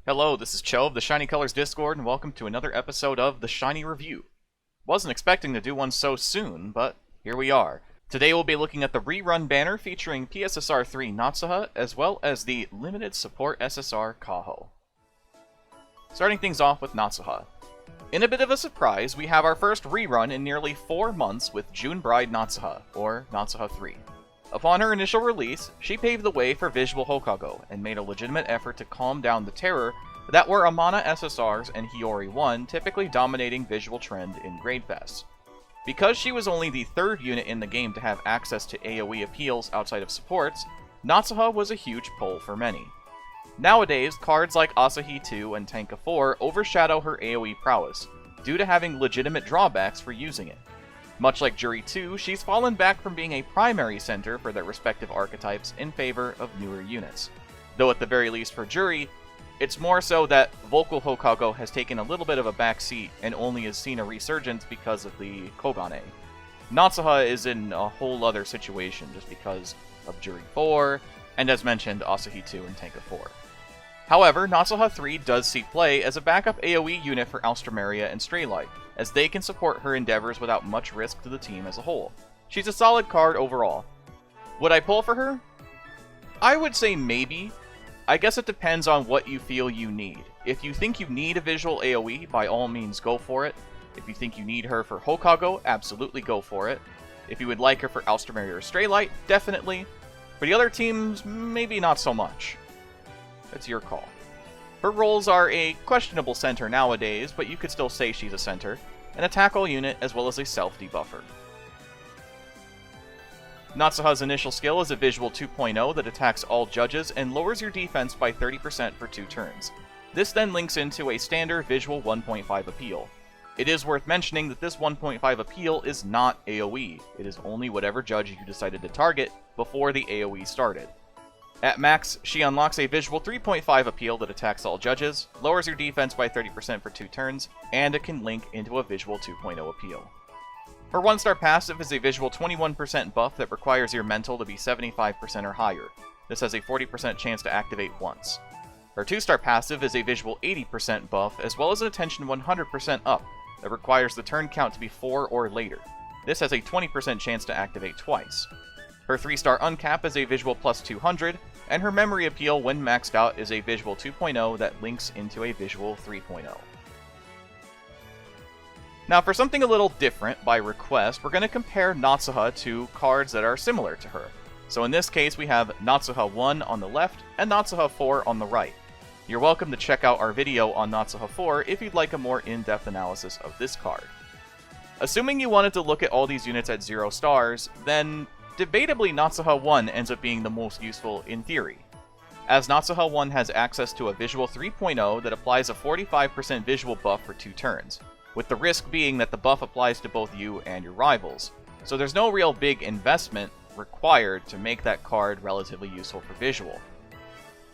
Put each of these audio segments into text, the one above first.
Hello, this is Cho of the Shiny Colors Discord, and welcome to another episode of the Shiny Review. Wasn't expecting to do one so soon, but here we are. Today we'll be looking at the Rerun banner featuring P-SSR 3 Natsuha, as well as the Limited Support SSR Kaho. Starting things off with Natsuha. In a bit of a surprise, we have our first rerun in nearly 4 months with June Bride Natsuha, or Natsuha 3. Upon her initial release, she paved the way for visual Hokago, and made a legitimate effort to calm down the terror that were Amana SSRs and Hiyori 1 typically dominating visual trend in Grade Fest. Because she was only the third unit in the game to have access to AoE appeals outside of supports, Natsuha was a huge pull for many. Nowadays, cards like Asahi 2 and Tenka 4 overshadow her AoE prowess, due to having legitimate drawbacks for using it. Much like Juri 2, she's fallen back from being a primary center for their respective archetypes in favor of newer units. Though at the very least for Juri, it's more so that Vocal Hokago has taken a little bit of a backseat and only has seen a resurgence because of the Kogane. Natsuha is in a whole other situation just because of Juri 4, and as mentioned, Asahi 2 and Tenka 4. However, Natsuha 3 does see play as a backup AoE unit for Alstroemeria and Straylight, as they can support her endeavors without much risk to the team as a whole. She's a solid card overall. Would I pull for her? I would say maybe. I guess it depends on what you feel you need. If you think you need a visual AoE, by all means go for it. If you think you need her for Hokago, absolutely go for it. If you would like her for Alstroemeria or Straylight, definitely. For the other teams, maybe not so much. That's your call. Her roles are a questionable center nowadays, but you could still say she's a center, an attack-all unit, as well as a self-debuffer. Natsuha's initial skill is a visual 2.0 that attacks all judges and lowers your defense by 30% for 2 turns. This then links into a standard visual 1.5 appeal. It is worth mentioning that this 1.5 appeal is not AoE, it is only whatever judge you decided to target before the AoE started. At max, she unlocks a visual 3.5 appeal that attacks all judges, lowers your defense by 30% for 2 turns, and it can link into a visual 2.0 appeal. Her 1-star passive is a visual 21% buff that requires your mental to be 75% or higher. This has a 40% chance to activate once. Her 2-star passive is a visual 80% buff, as well as an attention 100% up, that requires the turn count to be 4 or later. This has a 20% chance to activate twice. Her 3-star uncap is a visual plus 200, and her memory appeal when maxed out is a visual 2.0 that links into a visual 3.0. Now for something a little different by request, we're going to compare Natsuha to cards that are similar to her. So in this case we have Natsuha 1 on the left and Natsuha 4 on the right. You're welcome to check out our video on Natsuha 4 if you'd like a more in-depth analysis of this card. Assuming you wanted to look at all these units at 0 stars, then debatably Natsuha 1 ends up being the most useful in theory, as Natsuha 1 has access to a visual 3.0 that applies a 45% visual buff for 2 turns, with the risk being that the buff applies to both you and your rivals, so there's no real big investment required to make that card relatively useful for visual.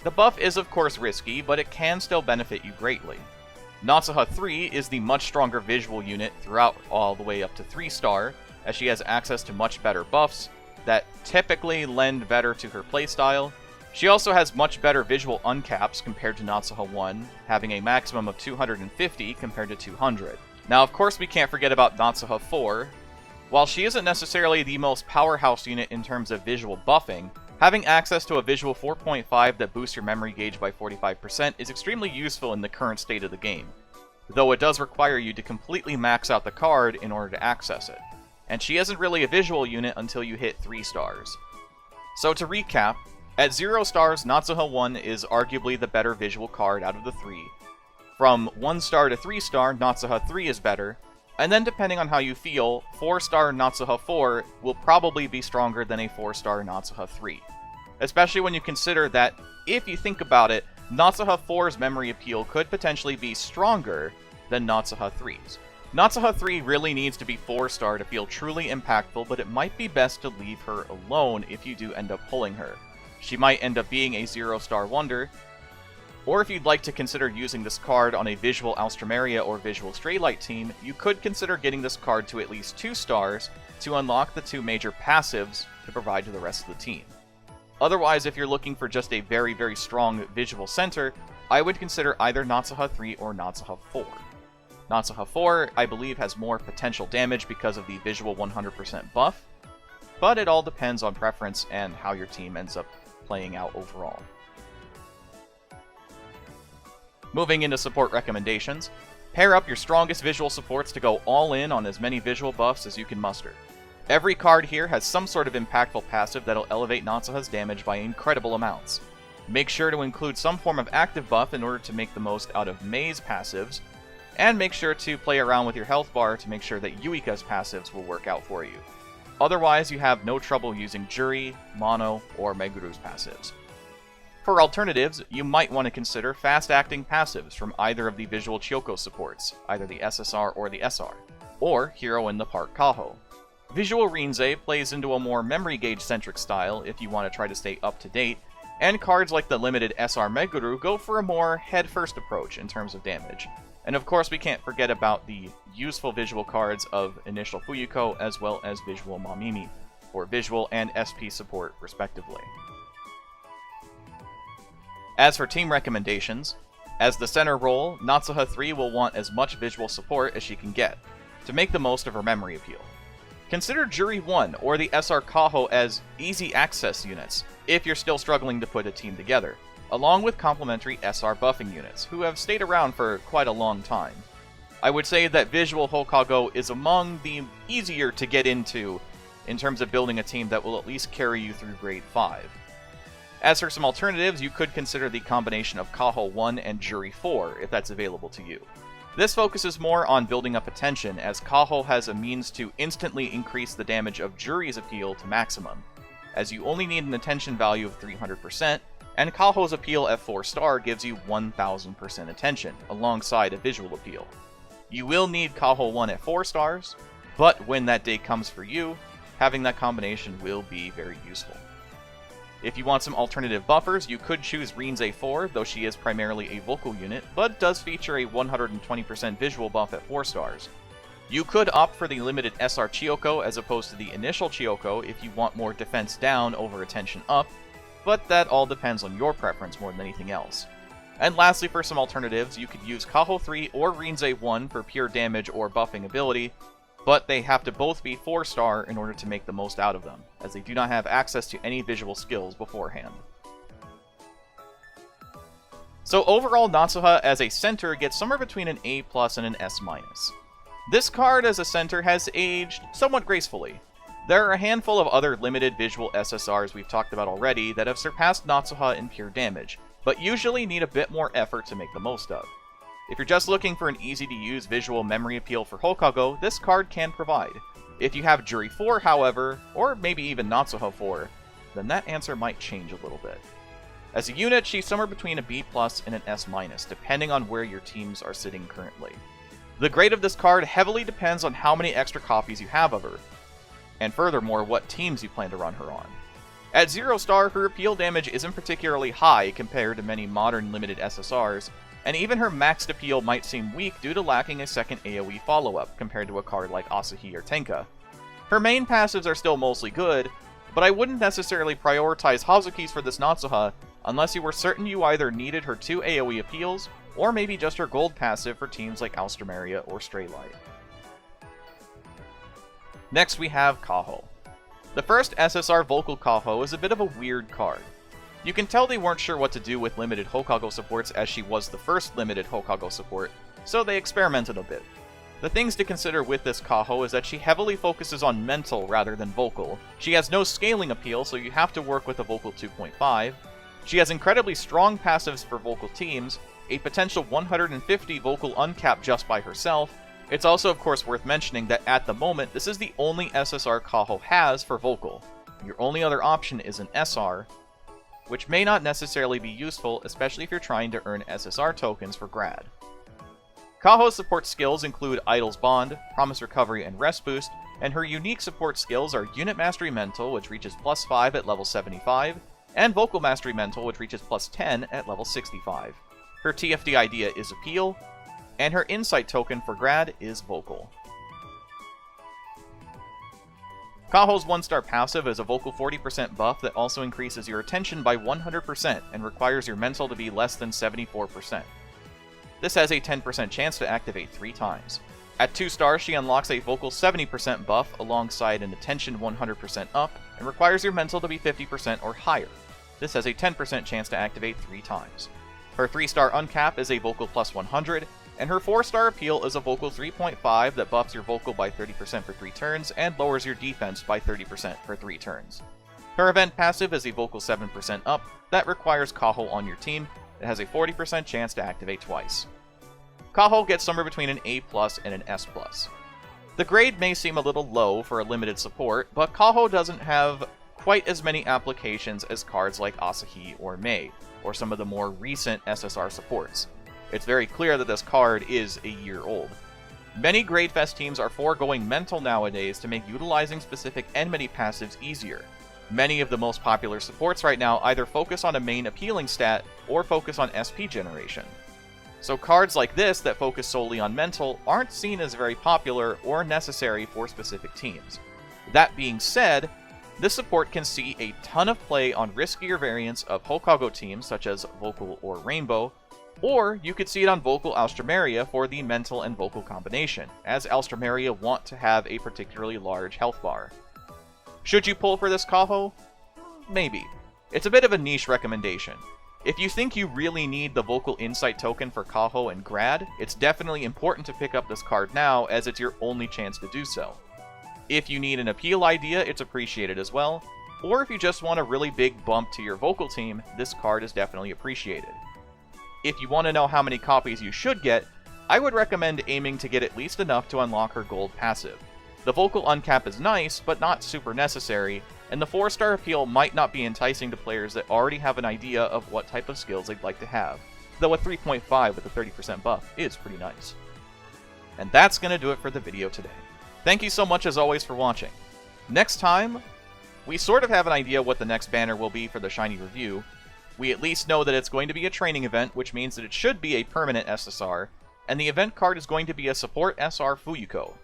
The buff is of course risky, but it can still benefit you greatly. Natsuha 3 is the much stronger visual unit throughout all the way up to 3-star, as she has access to much better buffs that typically lend better to her playstyle. She also has much better visual uncaps compared to Natsuha 1, having a maximum of 250 compared to 200. Now of course we can't forget about Natsuha 4. While she isn't necessarily the most powerhouse unit in terms of visual buffing, having access to a visual 4.5 that boosts your memory gauge by 45% is extremely useful in the current state of the game, though it does require you to completely max out the card in order to access it. And she isn't really a visual unit until you hit 3 stars. So to recap, at 0 stars, Natsuha 1 is arguably the better visual card out of the 3. From 1 star to 3 star, Natsuha 3 is better, and then depending on how you feel, 4 star Natsuha 4 will probably be stronger than a 4 star Natsuha 3. Especially when you consider that, if you think about it, Natsuha 4's memory appeal could potentially be stronger than Natsuha 3's. Natsuha 3 really needs to be 4-star to feel truly impactful, but it might be best to leave her alone if you do end up pulling her. She might end up being a 0-star wonder, or if you'd like to consider using this card on a visual Alstroemeria or visual Straylight team, you could consider getting this card to at least 2 stars to unlock the 2 major passives to provide to the rest of the team. Otherwise, if you're looking for just a very, very strong visual center, I would consider either Natsuha 3 or Natsuha 4. Natsuha 4, I believe, has more potential damage because of the visual 100% buff, but it all depends on preference and how your team ends up playing out overall. Moving into support recommendations, pair up your strongest visual supports to go all in on as many visual buffs as you can muster. Every card here has some sort of impactful passive that'll elevate Natsuha's damage by incredible amounts. Make sure to include some form of active buff in order to make the most out of Mei's passives, and make sure to play around with your health bar to make sure that Yuika's passives will work out for you. Otherwise, you have no trouble using Juri, Mono, or Meguru's passives. For alternatives, you might want to consider fast-acting passives from either of the visual Chiyoko supports, either the SSR or the SR, or Hero in the Park Kaho. Visual Rinzai plays into a more memory gauge-centric style if you want to try to stay up-to-date, and cards like the limited SR Meguru go for a more head-first approach in terms of damage. And of course, we can't forget about the useful visual cards of Initial Fuyuko as well as Visual Mamimi, for visual and SP support respectively. As for team recommendations, as the center role, Natsuha 3 will want as much visual support as she can get, to make the most of her memory appeal. Consider Juri 1 or the SR Kaho as easy access units, if you're still struggling to put a team together, along with complementary SR buffing units, who have stayed around for quite a long time. I would say that Visual Hokago is among the easier to get into in terms of building a team that will at least carry you through Grade 5. As for some alternatives, you could consider the combination of Kaho 1 and Juri 4, if that's available to you. This focuses more on building up attention, as Kaho has a means to instantly increase the damage of Juri's appeal to maximum, as you only need an attention value of 300%, and Kaho's appeal at 4-star gives you 1000% attention, alongside a visual appeal. You will need Kaho 1 at 4 stars, but when that day comes for you, having that combination will be very useful. If you want some alternative buffers, you could choose Rinzai 4, though she is primarily a vocal unit, but does feature a 120% visual buff at 4 stars. You could opt for the limited SR Chiyoko as opposed to the initial Chiyoko if you want more defense down over attention up, but that all depends on your preference more than anything else. And lastly, for some alternatives, you could use Kaho 3 or Rinzai 1 for pure damage or buffing ability, but they have to both be 4-star in order to make the most out of them, as they do not have access to any visual skills beforehand. So overall, Natsuha as a center gets somewhere between an A+ and an S-. This card as a center has aged somewhat gracefully. There are a handful of other limited visual SSRs we've talked about already that have surpassed Natsuha in pure damage, but usually need a bit more effort to make the most of. If you're just looking for an easy-to-use visual memory appeal for Hokago, this card can provide. If you have Juri 4, however, or maybe even Natsuha 4, then that answer might change a little bit. As a unit, she's somewhere between a B+ and an S-, depending on where your teams are sitting currently. The grade of this card heavily depends on how many extra copies you have of her, and furthermore, what teams you plan to run her on. At 0-star, her appeal damage isn't particularly high compared to many modern limited SSRs, and even her maxed appeal might seem weak due to lacking a second AoE follow-up compared to a card like Asahi or Tenka. Her main passives are still mostly good, but I wouldn't necessarily prioritize Hazuki's for this Natsuha unless you were certain you either needed her 2 AoE appeals, or maybe just her gold passive for teams like Alstroemeria or Straylight. Next we have Kaho. The first SSR Vocal Kaho is a bit of a weird card. You can tell they weren't sure what to do with limited Hokago supports, as she was the first limited Hokago support, so they experimented a bit. The things to consider with this Kaho is that she heavily focuses on mental rather than vocal. She has no scaling appeal, so you have to work with a vocal 2.5. She has incredibly strong passives for vocal teams, a potential 150 vocal uncap just by herself. It's also of course worth mentioning that at the moment, this is the only SSR Kaho has for vocal. Your only other option is an SR, which may not necessarily be useful, especially if you're trying to earn SSR tokens for grad. Kaho's support skills include Idol's Bond, Promise Recovery, and Rest Boost, and her unique support skills are Unit Mastery Mental, which reaches +5 at level 75, and Vocal Mastery Mental, which reaches +10 at level 65. Her TFD idea is Appeal, and her Insight token for grad is Vocal. Kaho's 1-star passive is a vocal 40% buff that also increases your attention by 100% and requires your mental to be less than 74%. This has a 10% chance to activate 3 times. At 2 stars, she unlocks a vocal 70% buff alongside an attention 100% up and requires your mental to be 50% or higher. This has a 10% chance to activate 3 times. Her 3-star uncap is a vocal plus 100, and her 4-star appeal is a vocal 3.5 that buffs your vocal by 30% for 3 turns and lowers your defense by 30% for 3 turns. Her event passive is a vocal 7% up that requires Kaho on your team. It has a 40% chance to activate twice. Kaho gets somewhere between an A+ and an S+. The grade may seem a little low for a limited support, but Kaho doesn't have quite as many applications as cards like Asahi or Mei, or some of the more recent SSR supports. It's very clear that this card is a year old. Many Grade Fest teams are foregoing mental nowadays to make utilizing specific enmity passives easier. Many of the most popular supports right now either focus on a main appealing stat or focus on SP generation. So cards like this that focus solely on mental aren't seen as very popular or necessary for specific teams. That being said, this support can see a ton of play on riskier variants of Hokago teams such as Vocal or Rainbow, or you could see it on Vocal Alstroemeria for the mental and vocal combination, as Alstroemeria want to have a particularly large health bar. Should you pull for this Kaho? Maybe. It's a bit of a niche recommendation. If you think you really need the Vocal Insight token for Kaho and Grad, it's definitely important to pick up this card now, as it's your only chance to do so. If you need an appeal idea, it's appreciated as well, or if you just want a really big bump to your vocal team, this card is definitely appreciated. If you want to know how many copies you should get, I would recommend aiming to get at least enough to unlock her gold passive. The vocal uncap is nice, but not super necessary, and the 4-star appeal might not be enticing to players that already have an idea of what type of skills they'd like to have, though a 3.5 with a 30% buff is pretty nice. And that's going to do it for the video today. Thank you so much as always for watching. Next time, we sort of have an idea what the next banner will be for the Shiny Review. We at least know that it's going to be a training event, which means that it should be a permanent SSR, and the event card is going to be a Support SR Fuyuko.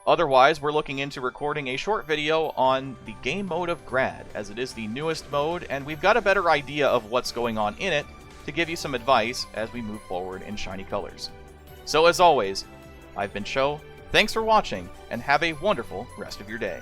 Otherwise, we're looking into recording a short video on the game mode of Grad, as it is the newest mode, and we've got a better idea of what's going on in it to give you some advice as we move forward in Shiny Colors. So as always, I've been Sho, thanks for watching, and have a wonderful rest of your day.